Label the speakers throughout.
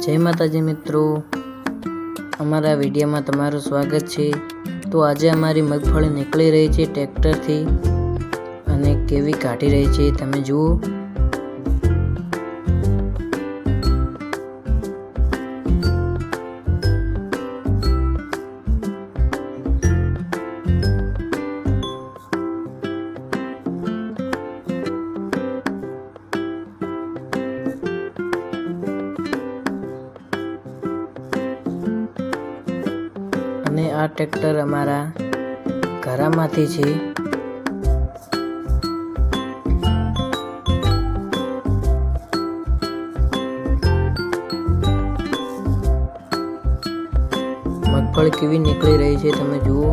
Speaker 1: જય માતાજી મિત્રો, અમારા વિડીયોમાં તમારું સ્વાગત છે। તો આજે અમારી મગફળી નીકળી રહી છે ટ્રેક્ટરથી અને કેવી કાઢી રહી છે તમે જુઓ। અને આ ટ્રેક્ટર અમારા ઘરામાંથી છે। મગફળી કેવી નીકળી રહી છે તમે જુઓ।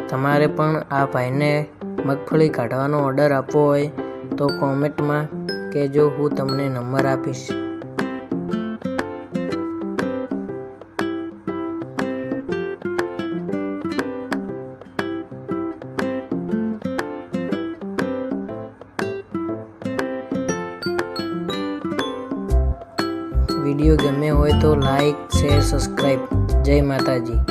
Speaker 1: તમારે પણ આ ભાઈને મગફળી કાઢવાનો ઓર્ડર આપવો હોય તો કોમેન્ટમાં કહેજો, હું તમને નંબર આપીશ। વિડીયો ગમ્યો હોય તો લાઈક, શેર, સબસ્ક્રાઈબ। જય માતાજી।